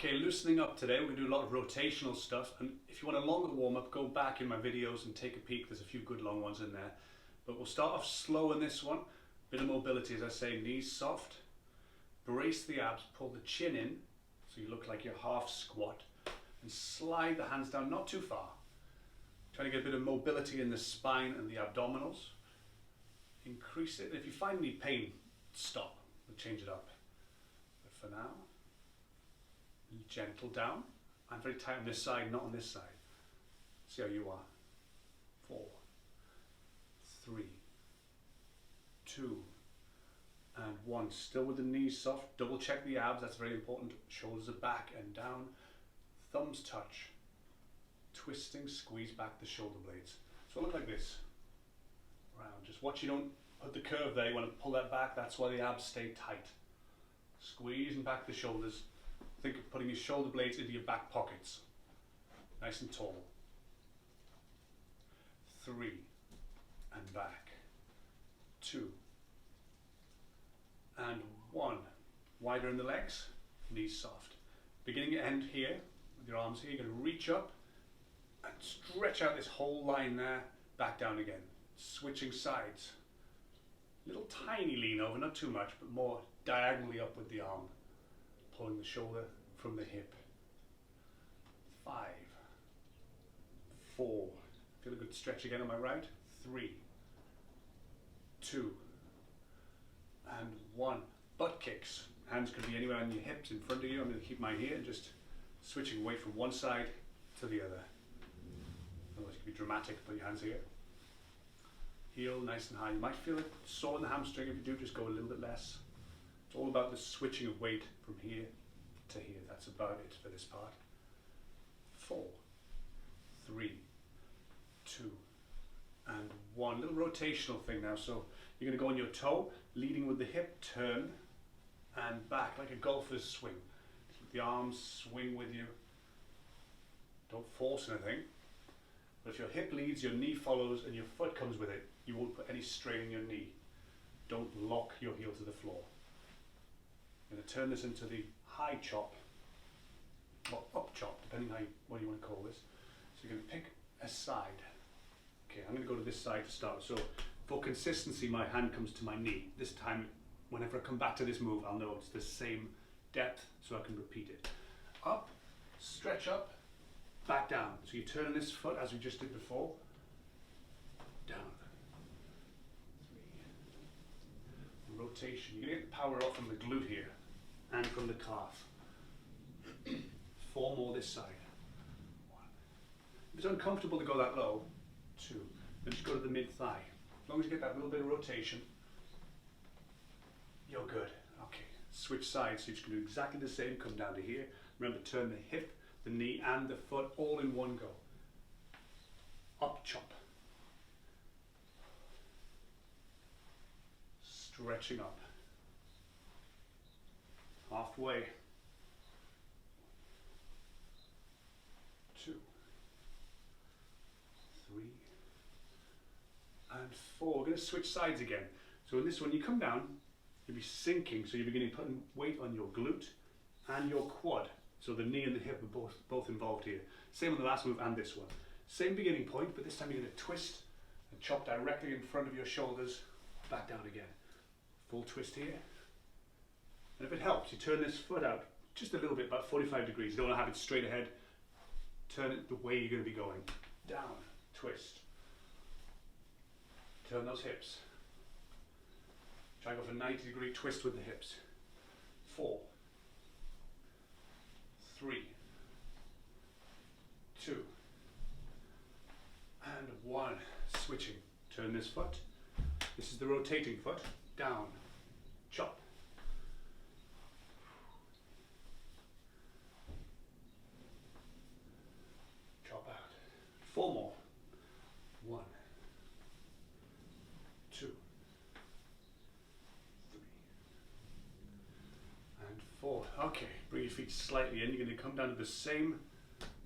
Okay, loosening up today. We're going to do a lot of rotational stuff, and if you want a longer warm-up, go back in my videos and take a peek. There's a few good long ones in there. But we'll start off slow in this one. Bit of mobility, as I say, knees soft. Brace the abs, pull the chin in, so you look like you're half squat, and slide the hands down, not too far. Trying to get a bit of mobility in the spine and the abdominals. Increase it, and if you find any pain, stop. We'll change it up. But for now, gentle down. I'm very tight on this side, not on this side. See how you are. 4, 3, 2, and 1. Still with the knees soft. Double check the abs, that's very important. Shoulders are back and down. Thumbs touch. Twisting, squeeze back the shoulder blades. So look like this. Round. Just watch you don't put the curve there. You want to pull that back. That's why the abs stay tight. Squeezing back the shoulders. Think of putting your shoulder blades into your back pockets. Nice and tall. 3, and back. 2, and 1. Wider in the legs, knees soft. Beginning and end here, with your arms here, you're going to reach up and stretch out this whole line there, back down again. Switching sides. Little tiny lean over, not too much, but more diagonally up with the arm. Pulling the shoulder from the hip. 5, 4, feel a good stretch again on my right. 3, 2, and 1. Butt kicks. Hands can be anywhere on your hips in front of you. I'm going to keep mine here and just switching away from one side to the other. Otherwise it can be dramatic. Put your hands here. Heel nice and high. You might feel it sore in the hamstring. If you do, just go a little bit less. It's all about the switching of weight from here to here. That's about it for this part. 4, 3, 2, and 1. Little rotational thing now. So you're going to go on your toe, leading with the hip, turn, and back like a golfer's swing. Let the arms swing with you. Don't force anything. But if your hip leads, your knee follows, and your foot comes with it, you won't put any strain in your knee. Don't lock your heel to the floor. I'm going to turn this into the high chop, or up chop, depending on what you want to call this. So you're going to pick a side. Okay, I'm going to go to this side to start. So for consistency, my hand comes to my knee. This time, whenever I come back to this move, I'll know it's the same depth, so I can repeat it. Up, stretch up, back down. So you turn on this foot as we just did before. Down. 3. Rotation. You're going to get the power off from the glute here and from the calf. 4 more this side. 1. If it's uncomfortable to go that low, 2. Then just go to the mid thigh. As long as you get that little bit of rotation, you're good. Okay, switch sides. So you're just going to do exactly the same. Come down to here. Remember, turn the hip, the knee, and the foot all in one go. Up chop. Stretching up. Halfway. 2, 3, and 4. We're going to switch sides again. So in this one, you come down, you'll be sinking, so you're beginning putting weight on your glute and your quad. So the knee and the hip are both involved here. Same on the last move and this one. Same beginning point, but this time you're going to twist and chop directly in front of your shoulders, back down again. Full twist here. And if it helps, you turn this foot out just a little bit, about 45 degrees. You don't want to have it straight ahead. Turn it the way you're going to be going. Down, twist. Turn those hips. Try and go for a 90-degree twist with the hips. 4, 3, 2, and 1. Switching. Turn this foot. This is the rotating foot. Down, chop. Chop out. 4 more. 1, 2, 3, and 4. Okay, bring your feet slightly in. You're going to come down to the same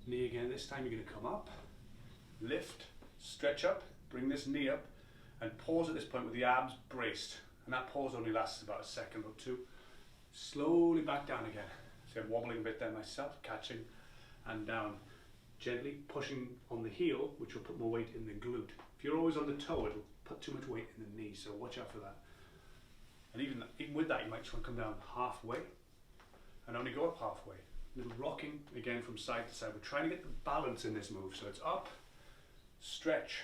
knee again. This time you're going to come up, lift, stretch up, bring this knee up, and pause at this point with the abs braced. And that pause only lasts about a second or two. Slowly back down again. See, I'm wobbling a bit there myself, catching and down. Gently pushing on the heel, which will put more weight in the glute. If you're always on the toe, it'll put too much weight in the knee, so watch out for that. And even with that, you might just want to come down halfway and only go up halfway. A little rocking again from side to side. We're trying to get the balance in this move, so it's up, stretch,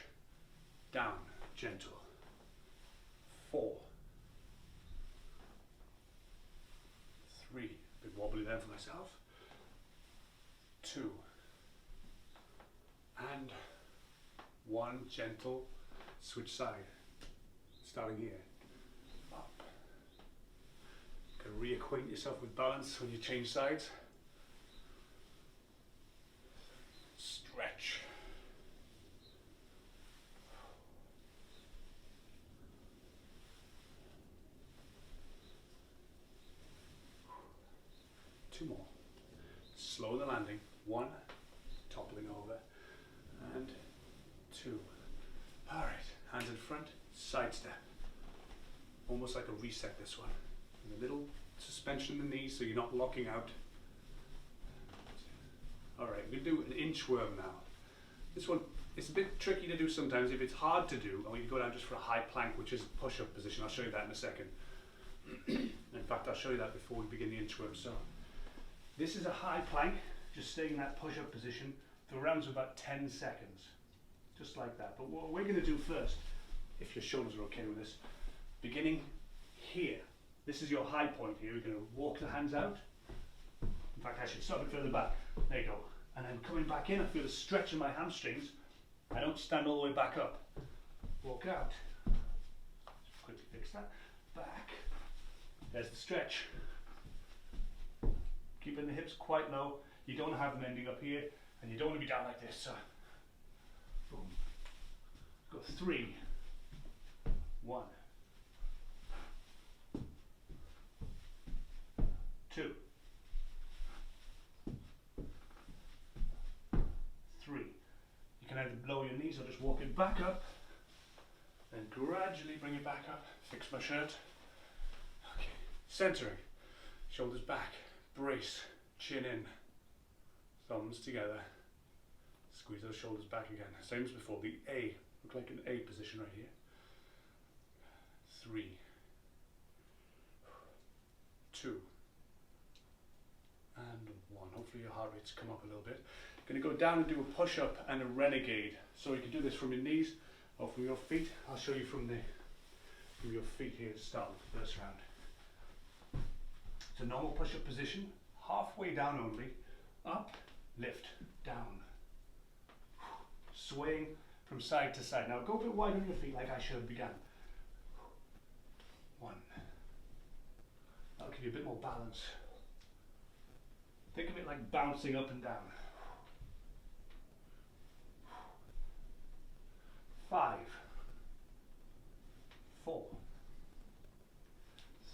down, gentle. 4, 3, a bit wobbly there for myself. 2, and 1, gentle, switch side, starting here, up. Got to reacquaint yourself with balance when you change sides. Stretch. Two more. Slow the landing. 1, toppling over, and 2. All right, hands in front, side step. Almost like a reset this one. And a little suspension in the knees so you're not locking out. All right, we're gonna do an inchworm now. This one, it's a bit tricky to do sometimes. If it's hard to do, I want you to go down just for a high plank, which is a push-up position. I'll show you that in a second. In fact, I'll show you that before we begin the inchworm. So, this is a high plank, just staying in that push-up position for rounds of about 10 seconds. Just like that. But what we're gonna do first, if your shoulders are okay with this, beginning here. This is your high point here. We're gonna walk the hands out. In fact, I should start a bit further back. There you go. And then coming back in, I feel a stretch in my hamstrings. I don't stand all the way back up. Walk out. Just quickly fix that. Back. There's the stretch. Keeping the hips quite low. You don't have them ending up here, and you don't want to be down like this. So, boom. Go 3, 1, 2, 3. You can either blow your knees or just walk it back up, then gradually bring it back up. Fix my shirt. Okay, centering, shoulders back, brace, chin in, thumbs together. Squeeze those shoulders back again. Same as before. The A, look like an A position right here. 3, 2, and 1. Hopefully your heart rate's come up a little bit. Going to go down and do a push-up and a renegade. So you can do this from your knees or from your feet. I'll show you from your feet here to start with the first round. It's a normal push-up position, halfway down only, up, lift, down. Swaying from side to side. Now go a bit wide on your feet like I should have begun. 1. That'll give you a bit more balance. Think of it like bouncing up and down. 5, 4,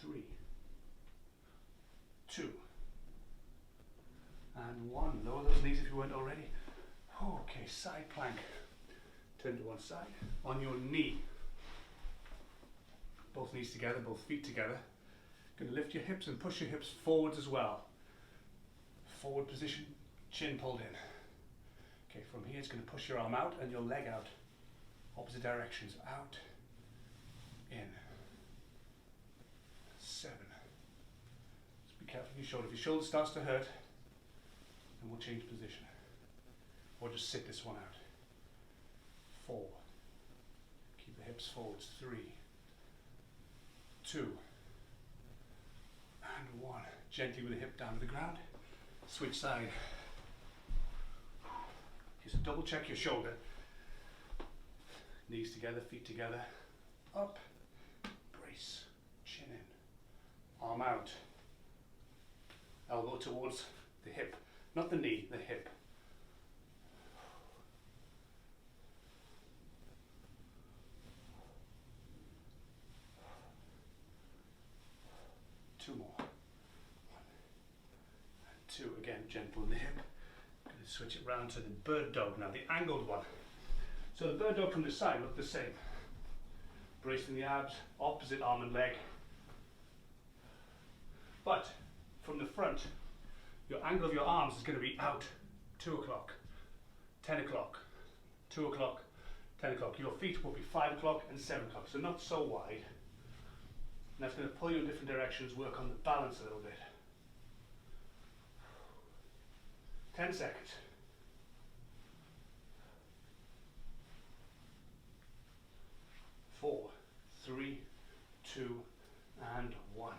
3, 2, and 1. Lower those knees if you weren't already. Okay, side plank. Turn to one side. On your knee. Both knees together, both feet together. Going to lift your hips and push your hips forwards as well. Forward position, chin pulled in. Okay, from here it's going to push your arm out and your leg out. Opposite directions, out, in. 7. Just be careful of your shoulder. If your shoulder starts to hurt, then we'll change position. Or just sit this one out. 4. Keep the hips forwards. 3, 2, and 1. Gently with the hip down to the ground. Switch side. Just double check your shoulder. Knees together, feet together. Up, brace, chin in. Arm out. Elbow towards the hip. Not the knee, the hip. Two more. 1 and 2. Again, gentle in the hip. Going to switch it round to the bird dog now, the angled one. So the bird dog from the side look the same. Bracing the abs, opposite arm and leg. But from the front, Your angle of your arms is going to be out 2 o'clock, 10 o'clock, 2 o'clock, 10 o'clock. Your feet will be 5 o'clock and 7 o'clock, so not so wide. And that's going to pull you in different directions, work on the balance a little bit. 10 seconds. 4, 3, 2, and 1.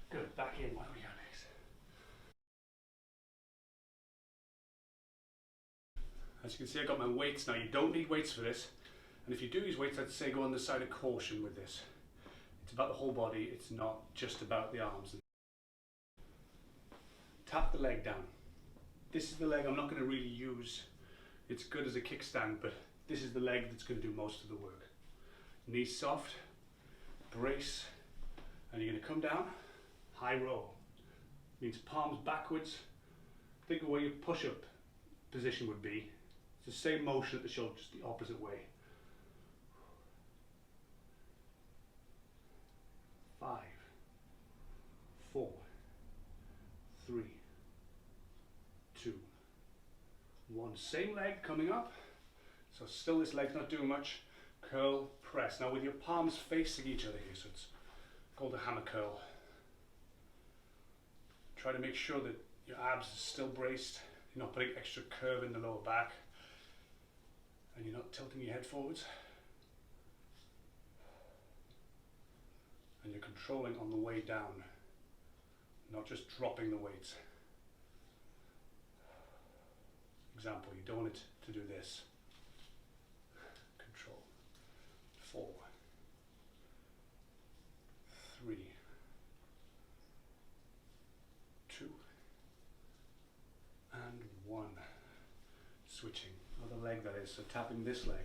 Good, back in. What do we got next? As you can see, I got my weights now. You don't need weights for this. And if you do use weights, I'd say go on the side of caution with this. It's about the whole body, it's not just about the arms. Tap the leg down. This is the leg I'm not going to really use. It's good as a kickstand, but this is the leg that's going to do most of the work. Knees soft, brace, and you're going to come down, high roll. Means palms backwards. Think of where your push-up position would be. It's the same motion at the shoulder, just the opposite way. 5, 4, 3, 2, 1. Same leg coming up. So still this leg's not doing much. Curl, press. Now with your palms facing each other here, so it's called a hammer curl. Try to make sure that your abs are still braced. You're not putting extra curve in the lower back. And you're not tilting your head forwards. And you're controlling on the way down, not just dropping the weights. Example, you don't want it to do this. Control. 4, 3, 2, and 1. Switching, other leg that is, so tapping this leg.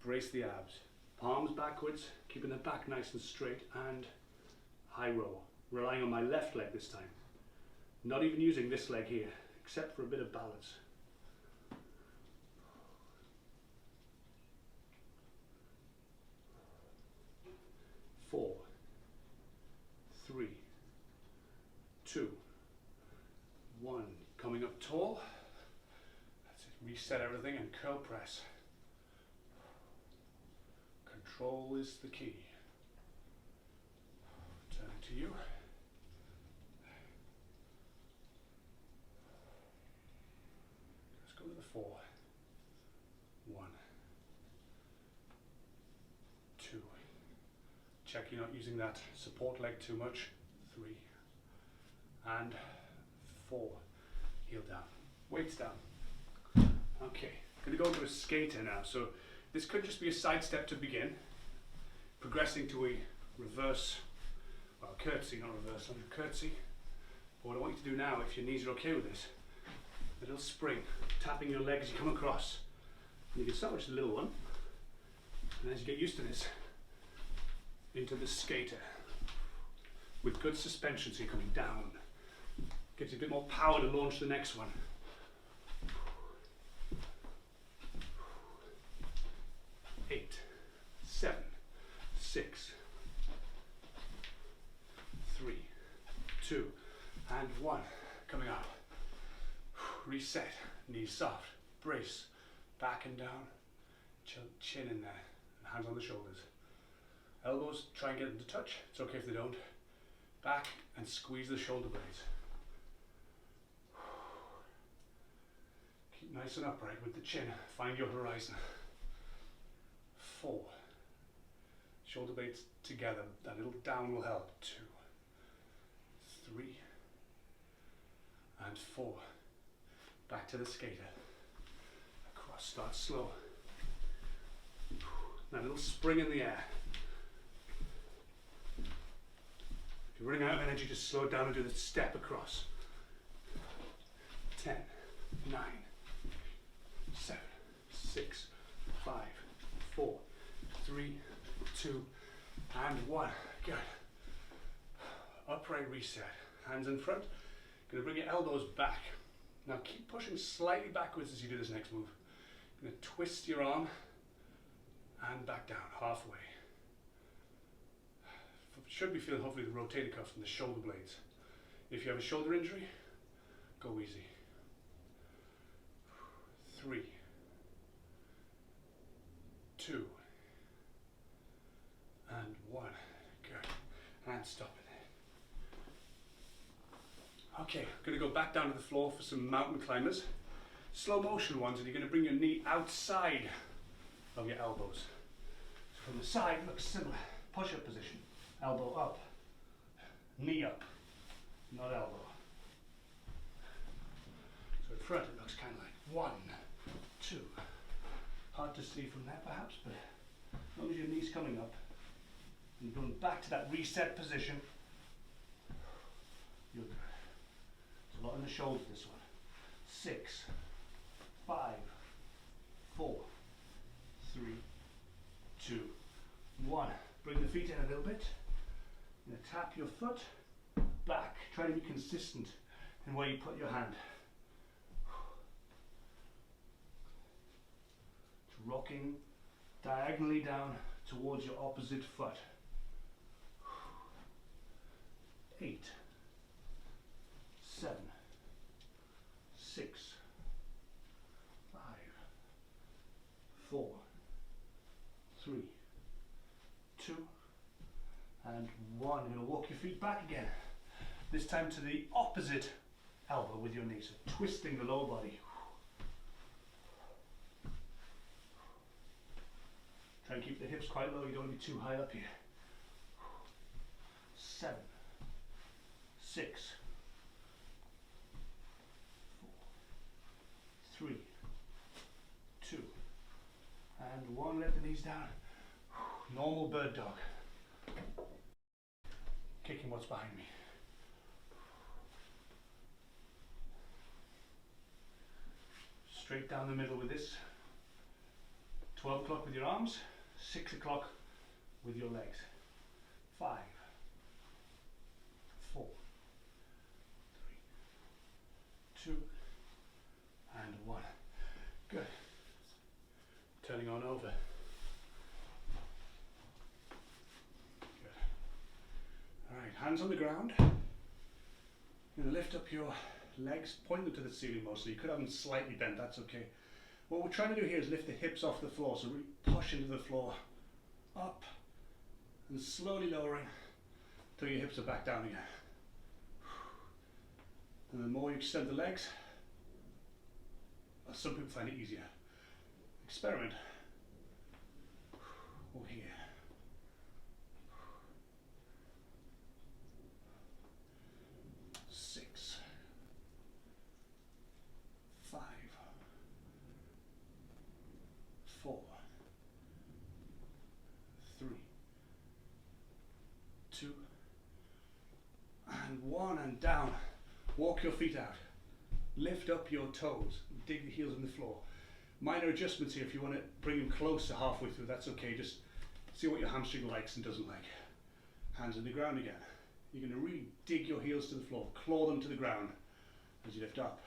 Brace the abs. Palms backwards, keeping the back nice and straight, and high roll. Relying on my left leg this time. Not even using this leg here, except for a bit of balance. 4, 3, 2, 1. Coming up tall. That's it. Reset everything and curl press. Control is the key. Turn it to you. Let's go to the 4. 1, 2. Check you're not using that support leg too much. 3 and 4. Heel down. Weights down. Okay, going to go into a skater now. So this could just be a side step to begin. Progressing to a reverse, well, curtsy, not reverse, a curtsy. But what I want you to do now, if your knees are okay with this, a little spring, tapping your legs as you come across. And you can start with just a little one, and as you get used to this, into the skater with good suspension, so you're coming down. Gives you a bit more power to launch the next one. 8, 7, 6, 3, 2, and 1. Coming up. Reset. Knees soft. Brace. Back and down. Chin in there. And hands on the shoulders. Elbows, try and get them to touch. It's okay if they don't. Back and squeeze the shoulder blades. Keep nice and upright with the chin. Find your horizon. 4. Shoulder blades together. That little down will help. 2, 3, and 4. Back to the skater. Across. Start slow. That little spring in the air. If you're running out of energy, just slow it down and do the step across. 10, 9, 7, 6, 5, 4, 3, 2, and 1. Good. Upright reset. Hands in front. Going to bring your elbows back. Now keep pushing slightly backwards as you do this next move. Going to twist your arm and back down halfway. Should be feeling hopefully the rotator cuff and the shoulder blades. If you have a shoulder injury, go easy. 3, 2, and 1. Good. And stop it. Okay, I'm going to go back down to the floor for some mountain climbers. Slow motion ones, and you're going to bring your knee outside of your elbows. So from the side, it looks similar. Push-up position. Elbow up. Knee up. Not elbow. So in front, it looks kind of like 1, 2. Hard to see from there perhaps, but as long as your knee's coming up and you're going back to that reset position, you're good. It's a lot in the shoulders, this one. 6, 5, 4, 3, 2, 1. Bring the feet in a little bit. You're going to tap your foot back. Try to be consistent in where you put your hand. It's rocking diagonally down towards your opposite foot. 8, 7, 6, 5, 4, 3, 2, and 1. You're going to walk your feet back again. This time to the opposite elbow with your knee, so twisting the lower body. Try and keep the hips quite low, you don't want to be too high up here. 7, 6, 4, 3, 2, and 1. Let the knees down. Normal bird dog. Kicking what's behind me. Straight down the middle with this. 12 o'clock with your arms, 6 o'clock with your legs. 5, 4, 3, 2, and 1. Good. Turning on over. Good. Alright, hands on the ground. You're going to lift up your legs, point them to the ceiling mostly. You could have them slightly bent, that's okay. What we're trying to do here is lift the hips off the floor, so really push into the floor, up, and slowly lowering until your hips are back down again. And the more you extend the legs, some people find it easier. Experiment. Or here. 6, 5, 4, 3, 2, and 1, and down. Walk your feet out. Lift up your toes. Dig the heels in the floor. Minor adjustments here if you want to bring them closer halfway through, that's okay. Just see what your hamstring likes and doesn't like. Hands on the ground again. You're going to really dig your heels to the floor, claw them to the ground as you lift up.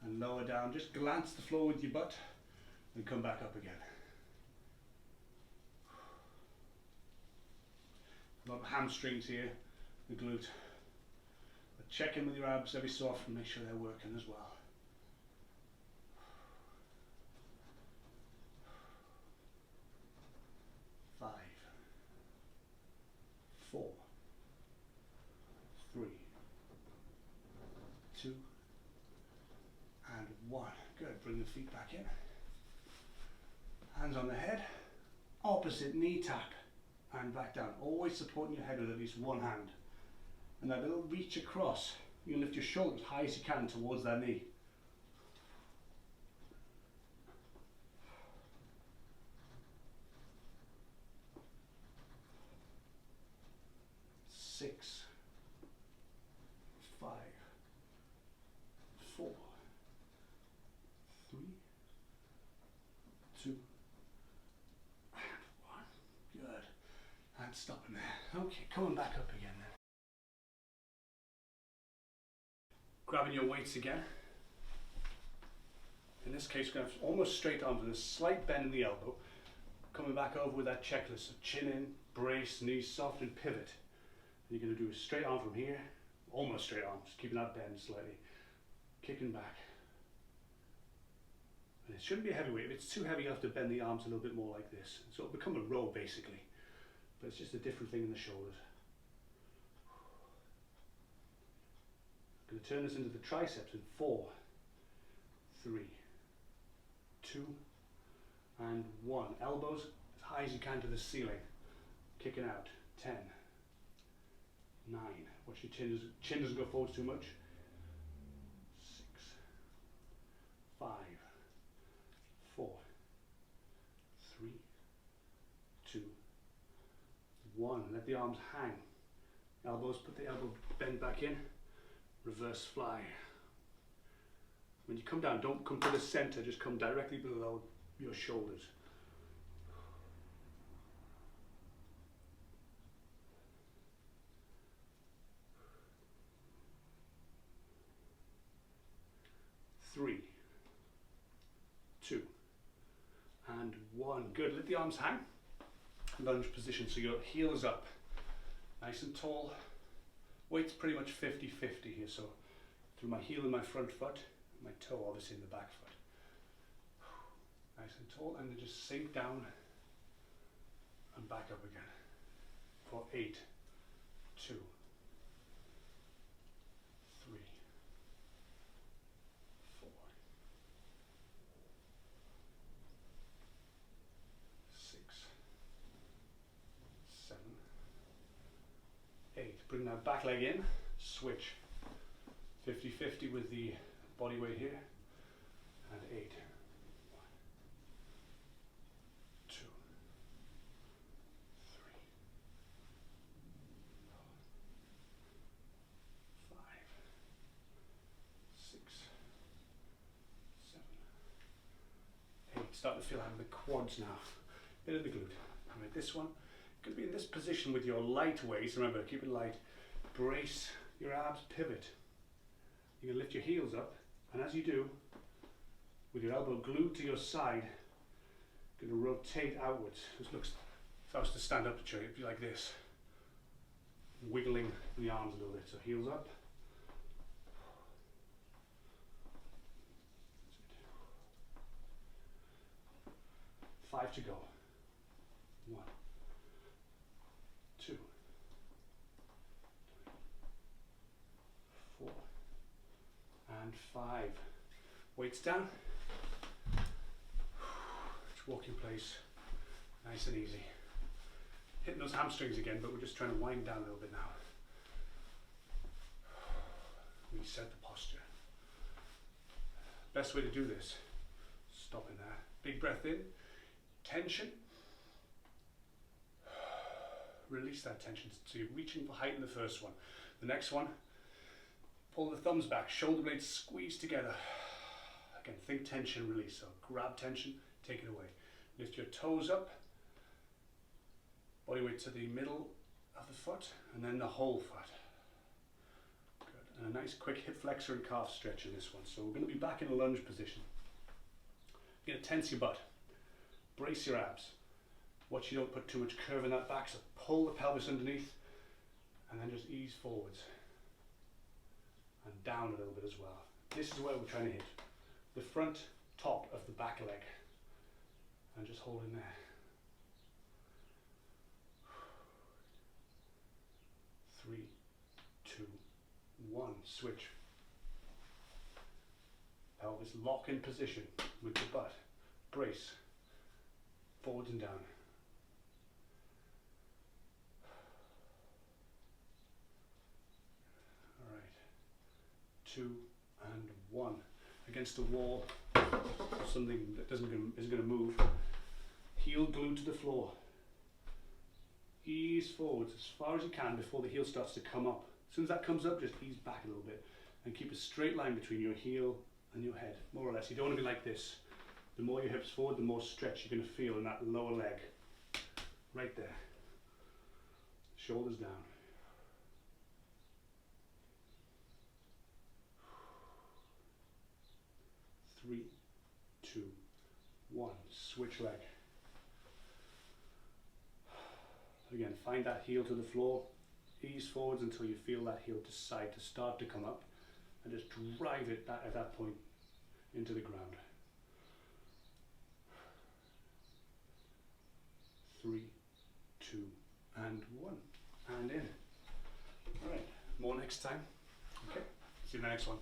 And lower down, just glance the floor with your butt and come back up again. A lot of hamstrings here, the glute. But check in with your abs every so often, make sure they're working as well. 5, 4, 3, 2, and 1. Good, bring the feet back in. Hands on the head, opposite knee tap, and back down. Always supporting your head with at least one hand. And that little reach across, you can lift your shoulders as high as you can towards that knee. Six, 5, 4, 3, 2, and 1. Good. And stopping there. Okay, coming back up again then. Grabbing your weights again. In this case, we're going to have almost straight arms with a slight bend in the elbow. Coming back over with that checklist of chin in, brace, knees soft, and pivot. You're going to do a straight arm from here, almost straight arm, just keeping that bend slightly, kicking back. And it shouldn't be a heavy weight. If it's too heavy, you have to bend the arms a little bit more like this. So it'll become a row basically, but it's just a different thing in the shoulders. I'm going to turn this into the triceps in 4, 3, 2, and 1. Elbows as high as you can to the ceiling. Kicking out. 10, 9. Watch your chin doesn't go forwards too much. 6, 5, 4, 3, 2, 1. Let the arms hang. Elbows, put the elbow bend back in. Reverse fly. When you come down, don't come to the center, just come directly below your shoulders. Three, 2, and 1. Good. Let the arms hang. Lunge position, so your heel is up. Nice and tall. Weight's pretty much 50-50 here, so through my heel in my front foot, my toe obviously in the back foot. Nice and tall, and then just sink down and back up again for 8, 2, 3, 4, 6, 7, 8. Bring that back leg in, switch. 50-50 with the body weight here, and 8. 1, 2, 3, 4, 5, 6, 7, 8. Starting to feel having the quads now. Bit of the glute. All right, this one, going to be in this position with your light weights. Remember, keep it light. Brace your abs, pivot. You're going to lift your heels up, and as you do, with your elbow glued to your side, you're going to rotate outwards. This looks, if I was to stand up to show you, it'd be like this. Wiggling the arms a little bit. So heels up. 5 to go. 1, 2, 4, and 5. Weights down. Just walk in place, nice and easy. Hitting those hamstrings again, but we're just trying to wind down a little bit now. Reset the posture. Best way to do this, stop in there. Big breath in, tension. Release that tension. So you're reaching for height in the first one. The next one, pull the thumbs back, shoulder blades squeeze together. Again, think tension, release. So grab tension, take it away. Lift your toes up, body weight to the middle of the foot, and then the whole foot. Good. And a nice quick hip flexor and calf stretch in this one. So we're going to be back in a lunge position. You're going to tense your butt, brace your abs. Watch you don't put too much curve in that back, so pull the pelvis underneath, and then just ease forwards. And down a little bit as well. This is where we're trying to hit the front top of the back leg. And just hold in there. 3, 2, 1. Switch. Pelvis lock in position with the butt. Brace. Forwards and down. All right. 2 and 1. Against the wall. Something that isn't going to move. Heel glued to the floor. Ease forwards as far as you can before the heel starts to come up. As soon as that comes up, just ease back a little bit and keep a straight line between your heel and your head, more or less. You don't want to be like this. The more your hips forward, the more stretch you're going to feel in that lower leg. Right there. Shoulders down. Three, 2, 1. Switch leg. Again, find that heel to the floor. ease forwards until you feel that heel decide to start to come up, and just drive it at that point into the ground. 3, 2, and 1, and in. All right, more next time. Okay, see you in the next one.